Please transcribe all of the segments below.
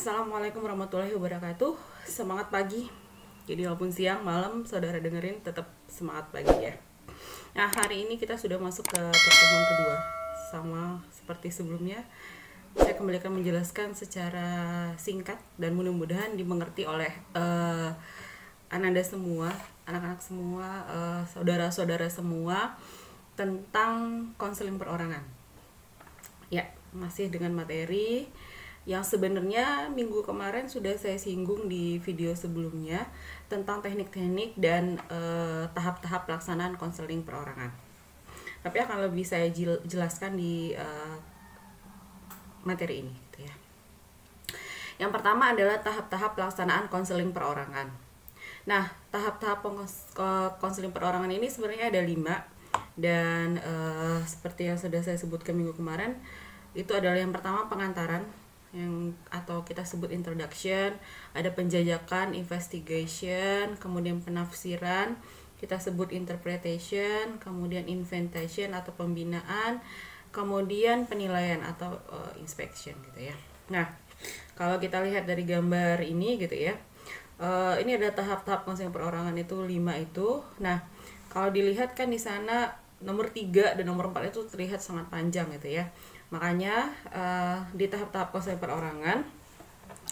Assalamualaikum warahmatullahi wabarakatuh. Semangat pagi. Jadi walaupun siang, malam, saudara dengerin tetap semangat pagi ya. Nah, hari ini kita sudah masuk ke pertemuan kedua. Sama seperti sebelumnya, saya kembali akan menjelaskan secara singkat dan mudah-mudahan dimengerti oleh Ananda semua, anak-anak semua, saudara-saudara semua tentang konseling perorangan. Ya, masih dengan materi yang sebenarnya minggu kemarin sudah saya singgung di video sebelumnya tentang teknik-teknik dan tahap-tahap pelaksanaan konseling perorangan. Tapi akan lebih saya jelaskan di materi ini gitu ya. Yang pertama adalah tahap-tahap pelaksanaan konseling perorangan. Nah, tahap-tahap konseling perorangan ini sebenarnya ada 5 dan seperti yang sudah saya sebutkan minggu kemarin, itu adalah yang pertama pengantaran yang atau kita sebut introduction, ada penjajakan, investigation, kemudian penafsiran, kita sebut interpretation, kemudian inventation atau pembinaan, kemudian penilaian atau inspection gitu ya. Nah, kalau kita lihat dari gambar ini gitu ya, ini ada tahap-tahap konseling perorangan itu 5 itu. Nah, kalau dilihat kan di sana nomor 3 dan nomor 4 itu terlihat sangat panjang gitu ya. Makanya di tahap-tahap konseling perorangan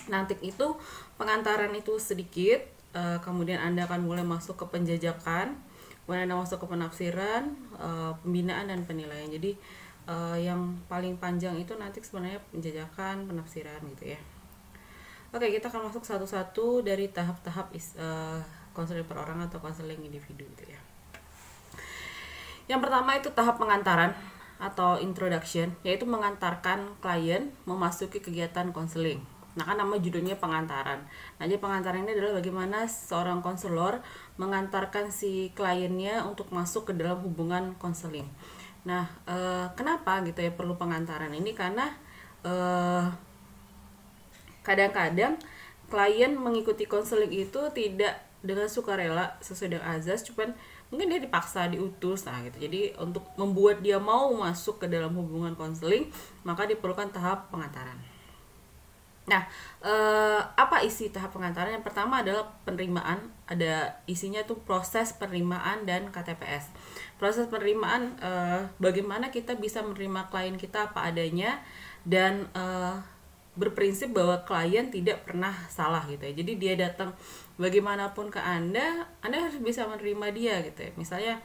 nanti itu pengantaran itu sedikit, kemudian Anda akan mulai masuk ke penjajakan, kemudian Anda masuk ke penafsiran, pembinaan dan penilaian. Jadi yang paling panjang itu nanti sebenarnya penjajakan, penafsiran gitu ya. Oke, kita akan masuk satu-satu dari tahap-tahap konseling perorangan atau konseling individu gitu ya. Yang pertama itu tahap pengantaran atau introduction, yaitu mengantarkan klien memasuki kegiatan konseling. Nah, kan nama judulnya pengantaran. Nah, jadi pengantaran ini adalah bagaimana seorang konselor mengantarkan si kliennya untuk masuk ke dalam hubungan konseling. Nah, kenapa gitu ya perlu pengantaran ini? Karena kadang-kadang klien mengikuti konseling itu tidak dengan sukarela sesuai dengan azas, cuman mungkin dia dipaksa, diutus, nah gitu. Jadi untuk membuat dia mau masuk ke dalam hubungan konseling, maka diperlukan tahap pengantaran. Nah, apa isi tahap pengantaran? Yang pertama adalah penerimaan. Ada isinya tuh proses penerimaan dan KTPS. Proses penerimaan, bagaimana kita bisa menerima klien kita apa adanya dan berprinsip bahwa klien tidak pernah salah gitu ya. Jadi dia datang bagaimanapun ke Anda harus bisa menerima dia gitu ya. Misalnya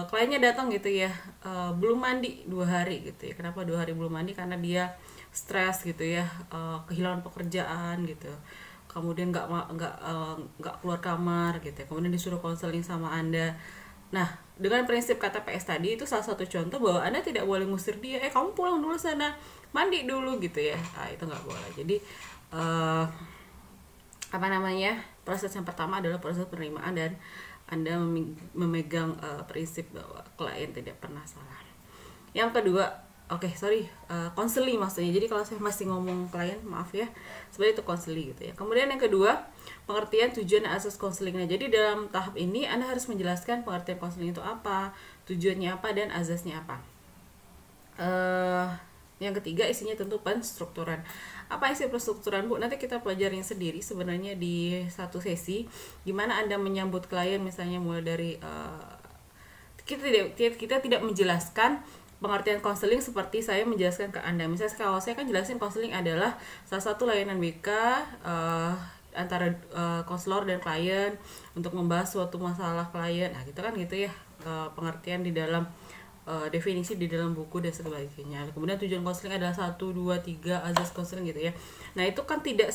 kliennya datang gitu ya, belum mandi 2 hari gitu ya. Kenapa 2 hari belum mandi? Karena dia stres gitu ya, kehilangan pekerjaan gitu. Kemudian nggak keluar kamar gitu ya. Kemudian disuruh konseling sama Anda. Nah, dengan prinsip KTPS tadi itu salah satu contoh bahwa Anda tidak boleh ngusir dia. Kamu pulang dulu sana, mandi dulu gitu ya. Nah, itu nggak boleh. Jadi proses yang pertama adalah proses penerimaan dan Anda memegang prinsip bahwa klien tidak pernah salah. Yang kedua, konseling maksudnya. Jadi kalau saya masih ngomong klien, maaf ya, sebenarnya itu konseling gitu ya. Kemudian yang kedua, pengertian tujuan dan asas konselingnya. Jadi dalam tahap ini Anda harus menjelaskan pengertian konseling itu apa, tujuannya apa, dan azasnya apa. Yang ketiga, isinya tentu penstrukturan. Apa isi penstrukturan, Bu? Nanti kita pelajarin sendiri sebenarnya di satu sesi, gimana Anda menyambut klien, misalnya mulai dari kita tidak menjelaskan pengertian konseling seperti saya menjelaskan ke Anda. Misalnya kalau saya kan jelasin konseling adalah salah satu layanan BK antara konselor dan klien untuk membahas suatu masalah klien. Nah, gitu kan gitu ya, pengertian di dalam definisi di dalam buku dan sebagainya. Kemudian tujuan konseling adalah 1, 2, 3 azas konseling gitu ya. Nah, itu kan tidak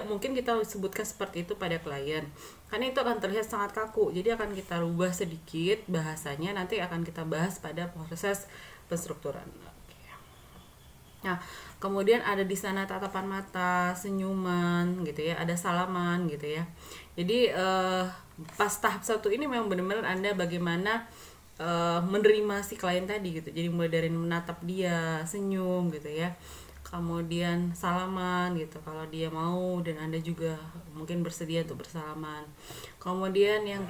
mungkin kita sebutkan seperti itu pada klien. Karena itu akan terlihat sangat kaku. Jadi akan kita rubah sedikit bahasanya, nanti akan kita bahas pada proses penstrukturan. Nah, kemudian ada di sana tatapan mata, senyuman gitu ya, ada salaman gitu ya. Jadi pas tahap 1 ini memang benar-benar Anda bagaimana menerima si klien tadi gitu. Jadi mulai dari menatap dia, senyum gitu ya, kemudian salaman gitu kalau dia mau dan Anda juga mungkin bersedia untuk bersalaman. Kemudian yang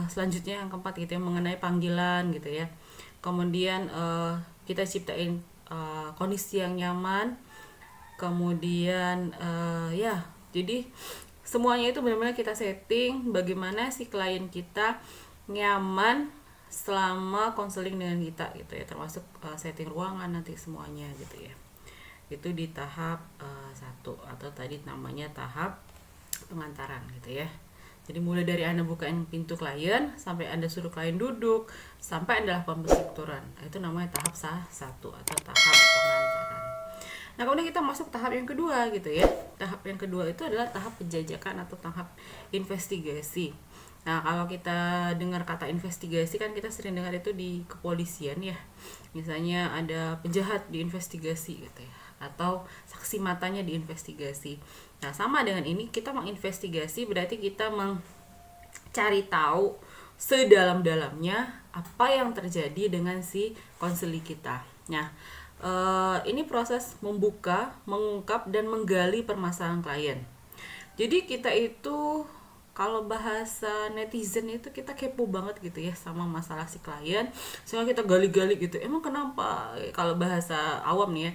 selanjutnya yang keempat gitu ya, mengenai panggilan gitu ya. Kemudian kita ciptain kondisi yang nyaman Kemudian ya, jadi semuanya itu benar-benar kita setting bagaimana si klien kita nyaman selama konseling dengan kita gitu ya, termasuk setting ruangan nanti semuanya gitu ya. Itu di tahap 1 atau tadi namanya tahap pengantaran gitu ya. Jadi mulai dari Anda bukain pintu klien sampai Anda suruh klien duduk sampai Anda lakukan penstrukturan. Itu namanya tahap 1 atau tahap pengantaran. Nah, kemudian kita masuk tahap yang kedua gitu ya. Tahap yang kedua itu adalah tahap penjajakan atau tahap investigasi. Nah, kalau kita dengar kata investigasi kan kita sering dengar itu di kepolisian ya. Misalnya ada penjahat diinvestigasi gitu ya, atau saksi matanya diinvestigasi. Nah, sama dengan ini, kita menginvestigasi berarti kita mencari tahu sedalam-dalamnya apa yang terjadi dengan si konseli kita. Nah, ini proses membuka, mengungkap, dan menggali permasalahan klien. Jadi kita itu, kalau bahasa netizen itu, kita kepo banget gitu ya sama masalah si klien, sehingga kita gali-gali gitu, emang kenapa, kalau bahasa awam nih ya,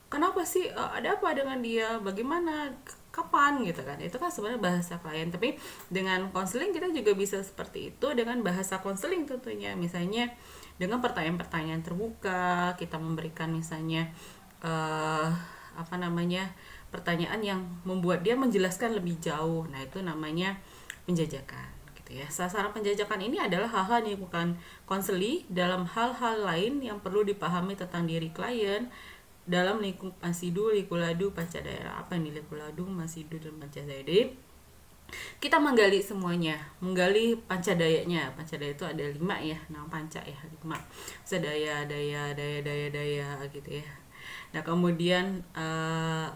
kenapa sih, ada apa dengan dia, bagaimana, kapan gitu kan. Itu kan sebenarnya bahasa klien, tapi dengan konseling kita juga bisa seperti itu dengan bahasa konseling tentunya. Misalnya dengan pertanyaan-pertanyaan terbuka, kita memberikan misalnya pertanyaan yang membuat dia menjelaskan lebih jauh. Nah, itu namanya penjajakan gitu ya. Sasaran penjajakan ini adalah hal-hal yang bukan konseli dalam hal-hal lain yang perlu dipahami tentang diri klien dalam lingkup Masidu, Likuladu, Pancadaya. Apa ini Likuladu, Masidu, dan Pancadaya? Kita menggali semuanya, menggali pancadayanya. Pancadaya itu ada 5 ya, nama panca ya, 5. Sedaya, daya gitu ya. Nah, kemudian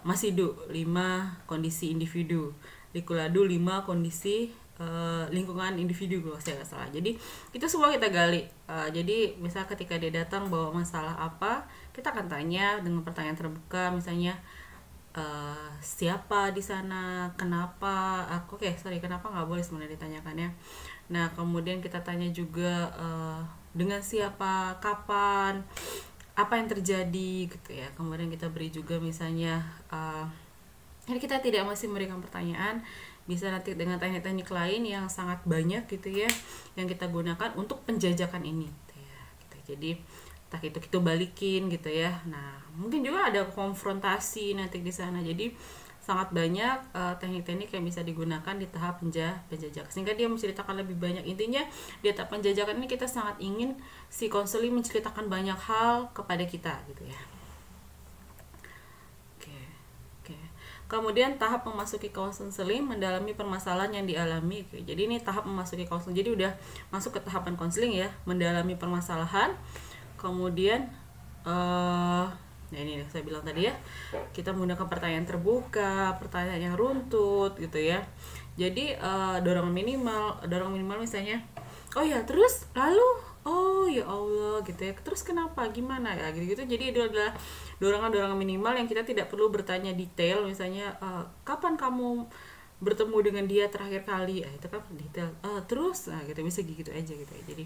Masidu 5 kondisi individu, Likuladu 5 kondisi lingkungan individu kalau saya nggak salah. Jadi itu semua kita gali. Jadi misal ketika dia datang bawa masalah apa, kita akan tanya dengan pertanyaan terbuka, misalnya siapa di sana, kenapa, kenapa nggak boleh sebenarnya ditanyakannya. Nah, kemudian kita tanya juga dengan siapa, kapan, apa yang terjadi gitu ya. Kemudian kita beri juga misalnya jadi kita tidak masih memberikan pertanyaan, bisa nanti dengan teknik-teknik lain yang sangat banyak gitu ya yang kita gunakan untuk penjajakan ini gitu ya, gitu. Jadi entah itu kita balikin gitu ya. Nah, mungkin juga ada konfrontasi nanti di sana. Jadi sangat banyak teknik-teknik yang bisa digunakan di tahap penjajak sehingga dia menceritakan lebih banyak. Intinya di tahap penjajakan ini kita sangat ingin si konseling menceritakan banyak hal kepada kita gitu ya. Kemudian tahap memasuki konseling, mendalami permasalahan yang dialami. Oke, jadi ini tahap memasuki konseling. Jadi udah masuk ke tahapan konseling ya, mendalami permasalahan. Kemudian nah ini saya bilang tadi ya, kita menggunakan pertanyaan terbuka, pertanyaan yang runtut gitu ya. Jadi dorongan minimal misalnya, oh ya terus lalu, oh ya Allah gitu ya, terus kenapa, gimana ya gitu. Jadi itu adalah dorongan minimal yang kita tidak perlu bertanya detail. Misalnya kapan kamu bertemu dengan dia terakhir kali, itu kan detail. Terus gitu, bisa gitu aja gitu ya. Jadi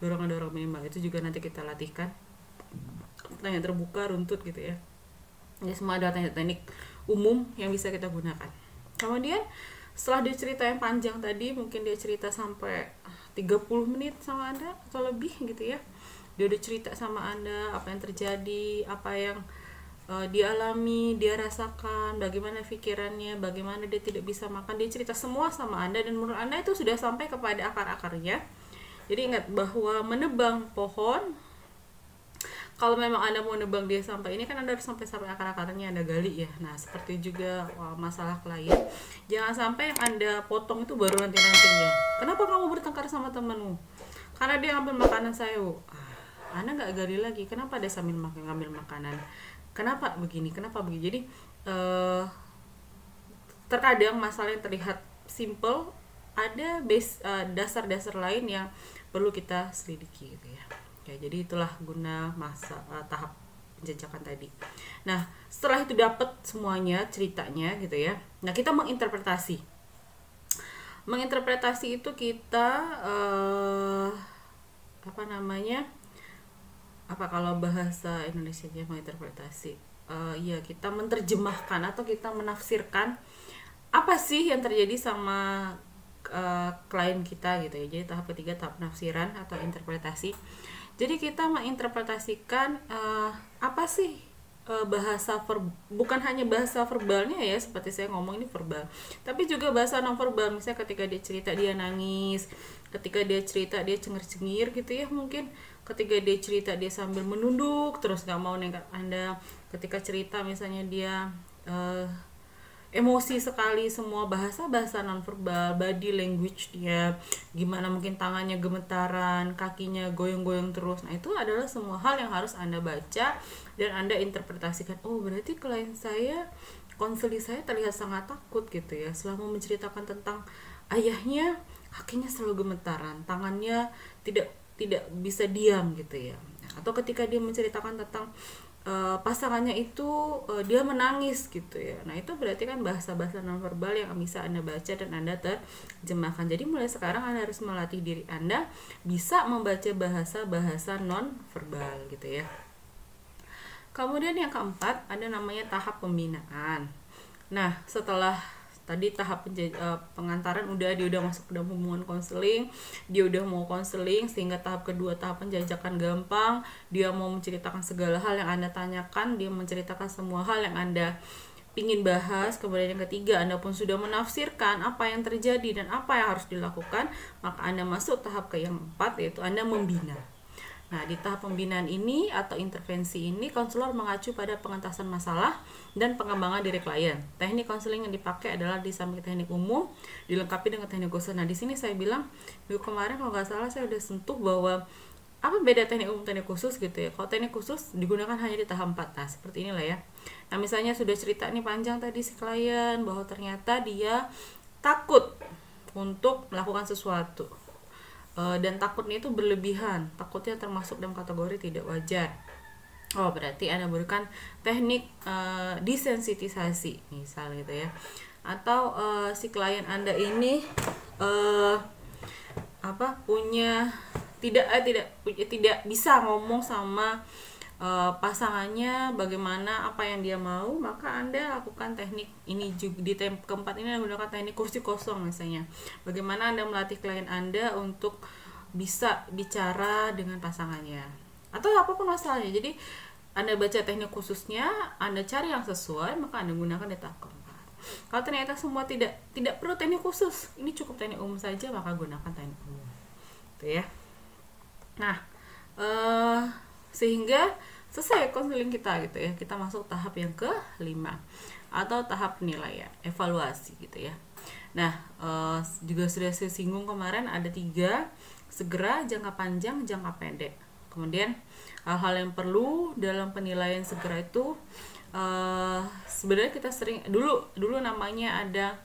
dorongan minimal itu juga nanti kita latihkan, pertanyaan terbuka, runtut gitu ya. Jadi semua ada teknik umum yang bisa kita gunakan. Kemudian setelah dia cerita yang panjang tadi, mungkin dia cerita sampai 30 menit sama Anda atau lebih gitu ya, dia udah cerita sama Anda apa yang terjadi, apa yang dia alami, dia rasakan, bagaimana pikirannya, bagaimana dia tidak bisa makan, dia cerita semua sama Anda, dan menurut Anda itu sudah sampai kepada akar-akarnya. Jadi ingat bahwa menebang pohon, kalau memang Anda mau nebang dia sampai ini kan Anda harus sampai akar-akarnya Anda gali ya. Nah, seperti juga masalah klien, jangan sampai yang Anda potong itu baru nanti-nantinya. Kenapa kamu bertengkar sama temanmu? Karena dia ngambil makanan saya. Anda nggak gali lagi, kenapa dia sambil ngambil makanan, kenapa begini, kenapa begini. Jadi terkadang masalah yang terlihat simple, ada dasar-dasar lain yang perlu kita selidiki gitu ya. Jadi itulah guna tahap penjajakan tadi. Nah, setelah itu dapat semuanya ceritanya gitu ya. Nah, kita menginterpretasi itu kita kalau bahasa Indonesianya menginterpretasi, ya kita menerjemahkan atau kita menafsirkan apa sih yang terjadi sama klien kita gitu ya. Jadi tahap ketiga tahap penafsiran atau interpretasi. Jadi kita menginterpretasikan apa sih bukan hanya bahasa verbalnya ya, seperti saya ngomong ini verbal, tapi juga bahasa non verbal. Misalnya ketika dia cerita dia nangis, ketika dia cerita dia cengir-cengir gitu ya, mungkin ketika dia cerita dia sambil menunduk terus nggak mau nengok Anda, ketika cerita misalnya dia emosi sekali, semua bahasa nonverbal, body language dia gimana, mungkin tangannya gemetaran, kakinya goyang-goyang terus. Nah itu adalah semua hal yang harus Anda baca dan Anda interpretasikan. Oh berarti klien saya, konseli saya terlihat sangat takut gitu ya, selama menceritakan tentang ayahnya kakinya selalu gemetaran, tangannya tidak bisa diam gitu ya. Atau ketika dia menceritakan tentang pasangannya itu dia menangis gitu ya. Nah itu berarti kan bahasa-bahasa nonverbal yang bisa Anda baca dan Anda terjemahkan. Jadi mulai sekarang Anda harus melatih diri Anda bisa membaca bahasa-bahasa nonverbal gitu ya. Kemudian yang keempat ada namanya tahap pembinaan. Nah setelah tadi tahap pengantaran dia udah masuk ke dalam hubungan konseling, dia udah mau konseling, sehingga tahap kedua tahap penjajakan gampang, dia mau menceritakan segala hal yang Anda tanyakan, dia menceritakan semua hal yang Anda ingin bahas. Kemudian yang ketiga Anda pun sudah menafsirkan apa yang terjadi dan apa yang harus dilakukan, maka Anda masuk tahap yang keempat, yaitu Anda membina. Nah, di tahap pembinaan ini atau intervensi ini, konselor mengacu pada pengentasan masalah dan pengembangan diri klien. Teknik konseling yang dipakai adalah di samping teknik umum, dilengkapi dengan teknik khusus. Nah, di sini saya bilang, minggu kemarin kalau nggak salah saya udah sentuh bahwa apa beda teknik umum teknik khusus gitu ya. Kalau teknik khusus digunakan hanya di tahap 4. Nah, seperti inilah ya. Nah, misalnya sudah cerita nih panjang tadi si klien bahwa ternyata dia takut untuk melakukan sesuatu. Dan takutnya itu berlebihan, takutnya termasuk dalam kategori tidak wajar. Oh berarti Anda berikan teknik desensitisasi misal gitu ya. Atau si klien Anda ini tidak bisa ngomong sama pasangannya bagaimana apa yang dia mau, maka Anda lakukan teknik ini juga. Di keempat ini Anda menggunakan teknik kursi kosong misalnya. Bagaimana Anda melatih klien Anda untuk bisa bicara dengan pasangannya atau apapun masalahnya. Jadi Anda baca teknik khususnya, Anda cari yang sesuai, maka Anda gunakan di tahap keempat. Kalau ternyata semua tidak perlu teknik khusus, ini cukup teknik umum saja, maka gunakan teknik umum gitu ya. Nah sehingga selesai konseling kita gitu ya, kita masuk tahap yang ke-5 atau tahap penilaian evaluasi gitu ya. Nah juga sudah saya singgung kemarin, ada 3: segera, jangka panjang, jangka pendek. Kemudian hal-hal yang perlu dalam penilaian segera itu sebenarnya kita sering dulu namanya ada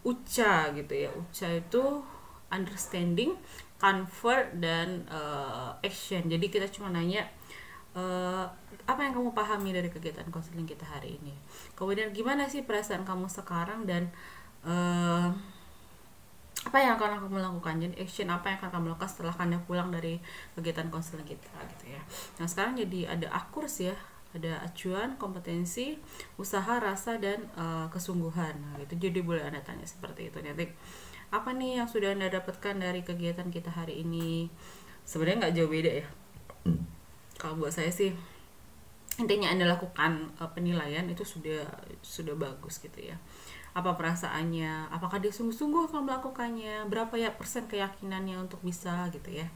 UCA gitu ya. UCA itu understanding, convert, dan action. Jadi kita cuma nanya apa yang kamu pahami dari kegiatan konseling kita hari ini, kemudian gimana sih perasaan kamu sekarang, dan apa yang akan kamu lakukan. Jadi action apa yang akan kamu lakukan setelah Anda pulang dari kegiatan konseling kita gitu ya. Nah sekarang jadi ada akurs ya, ada acuan, kompetensi, usaha, rasa, dan kesungguhan. Nah, gitu. Jadi boleh Anda tanya seperti itu. Nanti apa nih yang sudah Anda dapatkan dari kegiatan kita hari ini? Sebenarnya nggak jauh beda ya. Kalau buat saya sih intinya Anda lakukan penilaian itu sudah bagus gitu ya. Apa perasaannya, apakah dia sungguh-sungguh akan melakukannya, berapa ya persen keyakinannya untuk bisa gitu ya.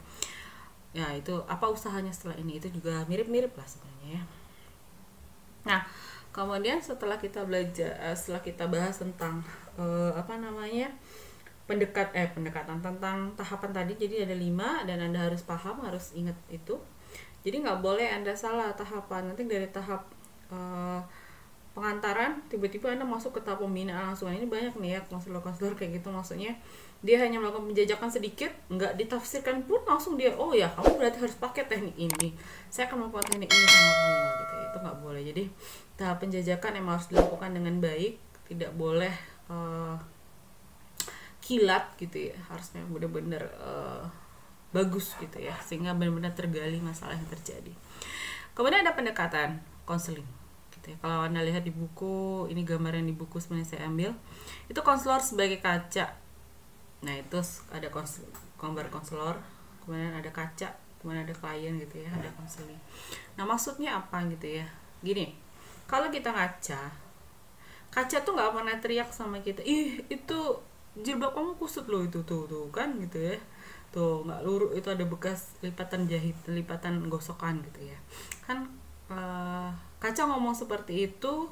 Ya itu apa usahanya setelah ini, itu juga mirip-mirip lah sebenarnya ya. Nah kemudian setelah kita bahas tentang pendekatan tentang tahapan tadi, jadi ada 5 dan Anda harus paham, harus ingat itu. Jadi nggak boleh Anda salah tahapan. Nanti dari tahap pengantaran tiba-tiba Anda masuk ke tahap pembinaan langsung. Ini banyak nih ya konselor-konselor kayak gitu, maksudnya dia hanya melakukan penjajakan sedikit, nggak ditafsirkan pun langsung dia, oh ya kamu berarti harus pakai teknik ini, saya akan melakukan teknik ini sama kamu gitu. Itu nggak boleh. Jadi tahap penjajakan emang harus dilakukan dengan baik, tidak boleh kilat gitu ya, harusnya benar-benar bagus gitu ya, sehingga benar-benar tergali masalah yang terjadi. Kemudian ada pendekatan konseling gitu gitu ya. Kalau Anda lihat di buku, ini gambar yang di buku sebenarnya saya ambil, itu konselor sebagai kaca. Nah itu ada gambar konselor, kemudian ada kaca, kemudian ada klien gitu ya, ada konseling. Nah maksudnya apa gitu ya, gini, kalau kita kaca tuh nggak pernah teriak sama kita, ih itu jilbab kamu kusut loh, itu tuh kan gitu ya, tuh nggak lurus, itu ada bekas lipatan jahit, lipatan gosokan gitu ya kan. Kaca ngomong seperti itu,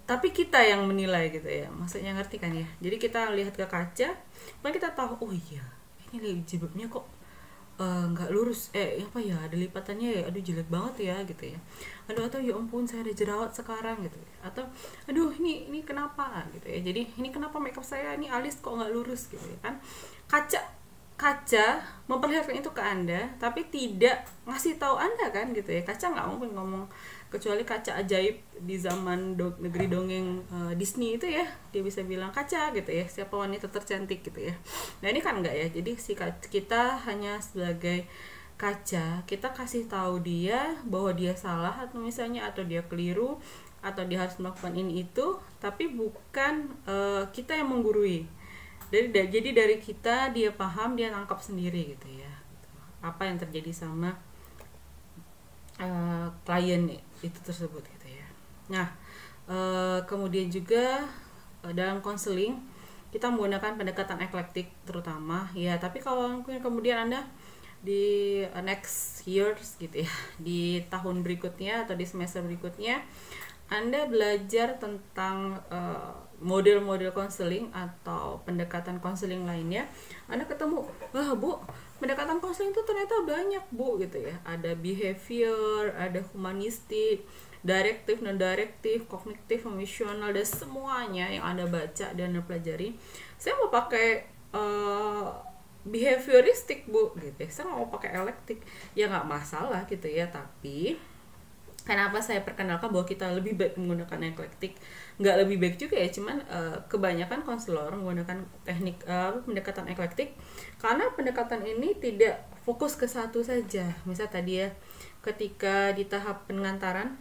tapi kita yang menilai gitu ya, maksudnya ngerti kan ya. Jadi kita lihat ke kaca, kan kita tahu, oh iya ini jilbabnya kok nggak lurus, apa ya, ada lipatannya ya, aduh jelek banget ya gitu ya, aduh, atau ya ampun saya ada jerawat sekarang gitu ya, atau aduh ini kenapa gitu ya, jadi ini kenapa makeup saya ini alis kok nggak lurus gitu ya kan. Kaca memperlihatkan itu ke Anda, tapi tidak ngasih tahu Anda kan gitu ya. Kaca nggak mungkin ngomong, kecuali kaca ajaib di zaman negeri dongeng Disney itu ya, dia bisa bilang kaca gitu ya, siapa wanita tercantik gitu ya. Nah ini kan enggak ya, jadi kita hanya sebagai kaca, kita kasih tahu dia bahwa dia salah, atau misalnya atau dia keliru, atau dia harus melakukan ini itu, tapi bukan kita yang menggurui. Jadi dari kita, dia paham, dia nangkap sendiri gitu ya, apa yang terjadi sama klien itu tersebut gitu ya. Nah kemudian juga dalam konseling kita menggunakan pendekatan eklektik terutama ya, tapi kalau mungkin kemudian Anda di next years gitu ya, di tahun berikutnya atau di semester berikutnya Anda belajar tentang model-model konseling atau pendekatan konseling lainnya, Anda ketemu, wah Bu, pendekatan konseling itu ternyata banyak Bu gitu ya. Ada behavior, ada humanistik, direktif, non-direktif, kognitif, emosional, dan semuanya yang Anda baca dan Anda pelajari. Saya mau pakai behavioristik Bu gitu ya, saya mau pakai elektik, ya nggak masalah gitu ya. Tapi kenapa saya perkenalkan bahwa kita lebih baik menggunakan eklektik? Nggak lebih baik juga ya, cuman kebanyakan konselor menggunakan teknik pendekatan eklektik karena pendekatan ini tidak fokus ke satu saja. Misal tadi ya, ketika di tahap pengantaran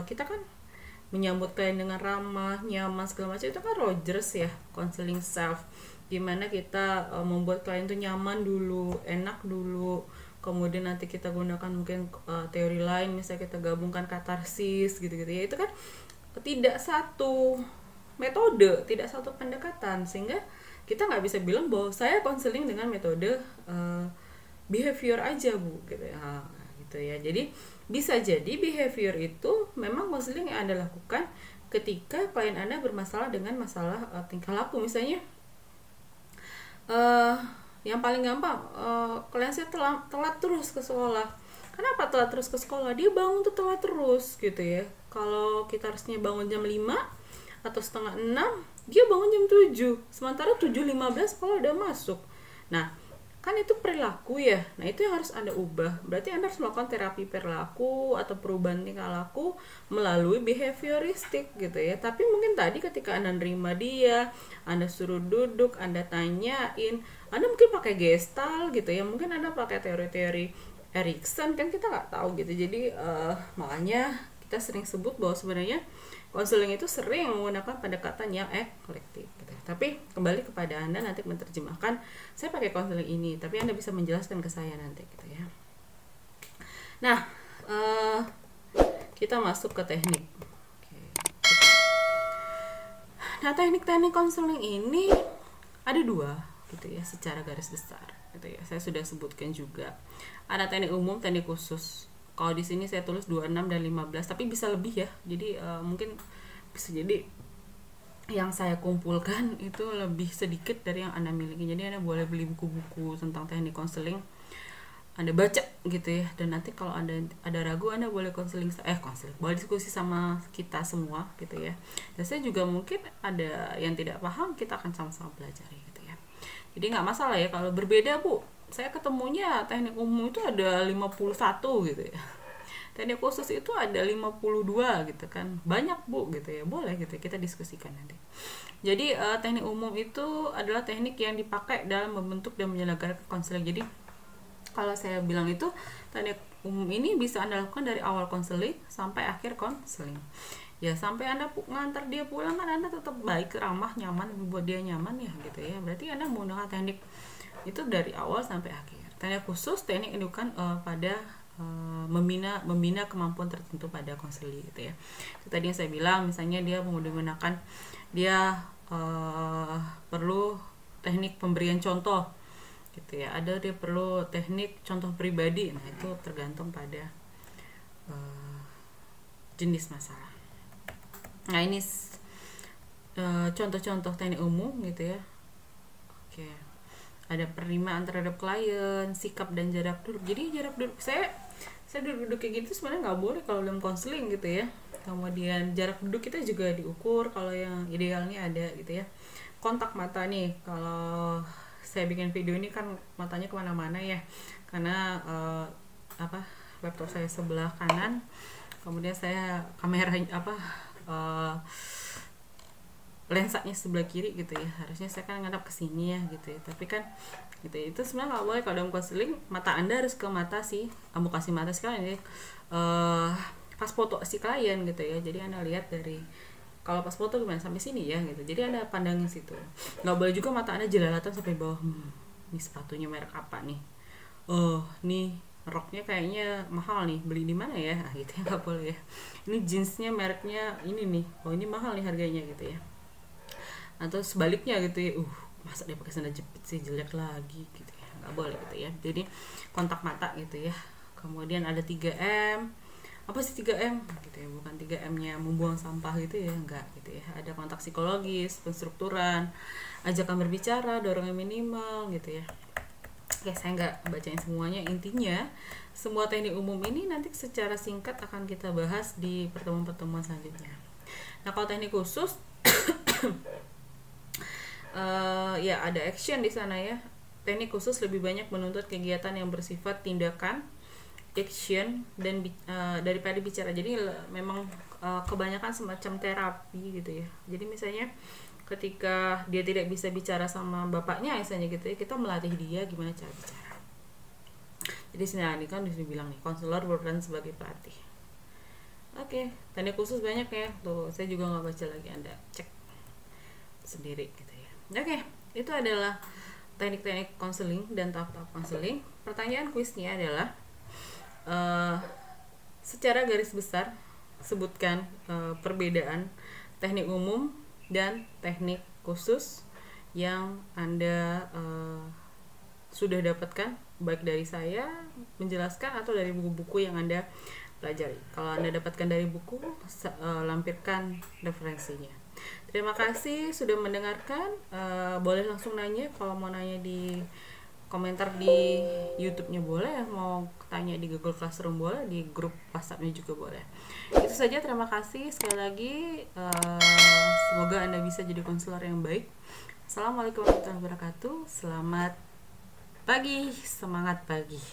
kita kan menyambut klien dengan ramah, nyaman, segala macam, itu kan Rogers ya, counseling self, gimana kita membuat klien itu nyaman dulu, enak dulu, kemudian nanti kita gunakan mungkin teori lain, misalnya kita gabungkan katarsis gitu-gitu ya. Itu kan tidak satu metode, tidak satu pendekatan, sehingga kita nggak bisa bilang bahwa saya konseling dengan metode behavior aja Bu gitu ya. Gitu ya. Jadi bisa jadi behavior itu memang konseling yang Anda lakukan ketika klien Anda bermasalah dengan masalah tingkah laku. Misalnya yang paling gampang, klien saya telat terus ke sekolah. Kenapa telat terus ke sekolah? Dia bangun tuh telat terus gitu ya. Kalau kita harusnya bangun jam 5 atau setengah 6, dia bangun jam 7. Sementara 7.15 sekolah udah masuk. Nah, kan itu perilaku ya. Nah, itu yang harus Anda ubah. Berarti Anda harus melakukan terapi perilaku atau perubahan tingkah laku melalui behavioristik gitu ya. Tapi mungkin tadi ketika Anda nerima dia, Anda suruh duduk, Anda tanyain, Anda mungkin pakai Gestalt gitu ya. Mungkin Anda pakai teori-teori Erikson, kan kita nggak tahu gitu. Jadi makanya kita sering sebut bahwa sebenarnya konseling itu sering menggunakan pendekatan yang eklektik gitu. Tapi kembali kepada Anda nanti menerjemahkan, saya pakai konseling ini, tapi Anda bisa menjelaskan ke saya nanti gitu ya. Nah, kita masuk ke teknik. Nah, teknik-teknik konseling ini ada 2 gitu ya, secara garis besar gitu ya. Saya sudah sebutkan juga. Ada teknik umum, teknik khusus. Kalau di sini saya tulis 26 dan 15, tapi bisa lebih ya. Jadi mungkin bisa jadi yang saya kumpulkan itu lebih sedikit dari yang Anda miliki. Jadi Anda boleh beli buku-buku tentang teknik konseling, Anda baca gitu ya. Dan nanti kalau ada ragu, Anda boleh boleh diskusi sama kita semua gitu ya. Dan saya juga mungkin ada yang tidak paham, kita akan sama-sama pelajari gitu ya. Jadi nggak masalah ya kalau berbeda Bu. Saya ketemunya teknik umum itu ada 51 gitu ya. Teknik khusus itu ada 52 gitu kan. Banyak Bu gitu ya. Boleh gitu ya, kita diskusikan nanti. Jadi teknik umum itu adalah teknik yang dipakai dalam membentuk dan menyelenggarakan konseling. Jadi Kalau saya bilang itu teknik umum ini bisa Anda lakukan dari awal konseling sampai akhir konseling. Ya sampai Anda ngantar dia pulang kan Anda tetap baik, ramah, nyaman, buat dia nyaman ya gitu ya. Berarti Anda menggunakan teknik itu dari awal sampai akhir. Teknik khusus, teknik ini kan pada membina kemampuan tertentu pada konseli gitu ya. Itu tadi yang saya bilang, misalnya dia menggunakan dia perlu teknik pemberian contoh gitu ya, ada dia perlu teknik contoh pribadi. Nah itu tergantung pada jenis masalah. Nah ini contoh-contoh teknik umum gitu ya. Oke, ada penerimaan terhadap klien, sikap dan jarak duduk. Jadi jarak duduk saya duduk kayak gitu sebenarnya nggak boleh kalau dalam konseling gitu ya. Kemudian jarak duduk kita juga diukur, kalau yang idealnya ada gitu ya. Kontak mata nih, kalau saya bikin video ini kan matanya kemana-mana ya, karena laptop saya sebelah kanan, kemudian saya kamera lensanya sebelah kiri gitu ya, harusnya saya kan ngadap ke sini ya gitu ya, tapi kan gitu ya. Itu sebenarnya nggak boleh kalau dalam konseling. Mata Anda harus ke mata kamu kasih mata sekalian ya, pas foto si klien gitu ya. Jadi Anda lihat dari, kalau pas foto gimana sampai sini ya gitu, jadi Anda pandangin situ. Nggak boleh juga mata Anda jelalatan sampai bawah. Ini sepatunya merek apa nih, nih roknya kayaknya mahal nih, beli di mana ya, gitu ya, nggak boleh ya. Ini jeansnya mereknya ini nih, ini mahal nih harganya gitu ya. Atau sebaliknya gitu ya, masa dia pakai sandal jepit sih, jelek lagi gitu ya, nggak boleh gitu ya. Jadi kontak mata gitu ya. Kemudian ada 3M. Apa sih 3M gitu ya, bukan 3M nya membuang sampah gitu ya, enggak gitu ya. Ada kontak psikologis, penstrukturan, ajakan berbicara, dorongan minimal gitu ya. Oke, saya nggak bacain semuanya. Intinya semua teknik umum ini nanti secara singkat akan kita bahas di pertemuan-pertemuan selanjutnya. Nah kalau teknik khusus ya ada action di sana ya. Teknik khusus lebih banyak menuntut kegiatan yang bersifat tindakan, action, dan daripada bicara. Jadi memang kebanyakan semacam terapi gitu ya. Jadi misalnya ketika dia tidak bisa bicara sama bapaknya misalnya gitu ya, kita melatih dia gimana cara bicara. Jadi ini kan dibilang nih, konselor berperan sebagai pelatih. Oke, teknik khusus banyak ya. Tuh saya juga nggak baca lagi, Anda cek sendiri gitu ya. Oke, itu adalah teknik-teknik konseling dan tahap-tahap konseling. Pertanyaan kuisnya adalah secara garis besar sebutkan perbedaan teknik umum dan teknik khusus yang Anda sudah dapatkan, baik dari saya menjelaskan atau dari buku-buku yang Anda pelajari. Kalau Anda dapatkan dari buku, lampirkan referensinya. Terima kasih sudah mendengarkan. Boleh langsung nanya, kalau mau nanya di komentar di YouTube-nya boleh, mau tanya di Google Classroom boleh, di grup WhatsApp-nya juga boleh. Itu saja, terima kasih sekali lagi. Semoga Anda bisa jadi konselor yang baik. Assalamualaikum warahmatullahi wabarakatuh. Selamat pagi, semangat pagi.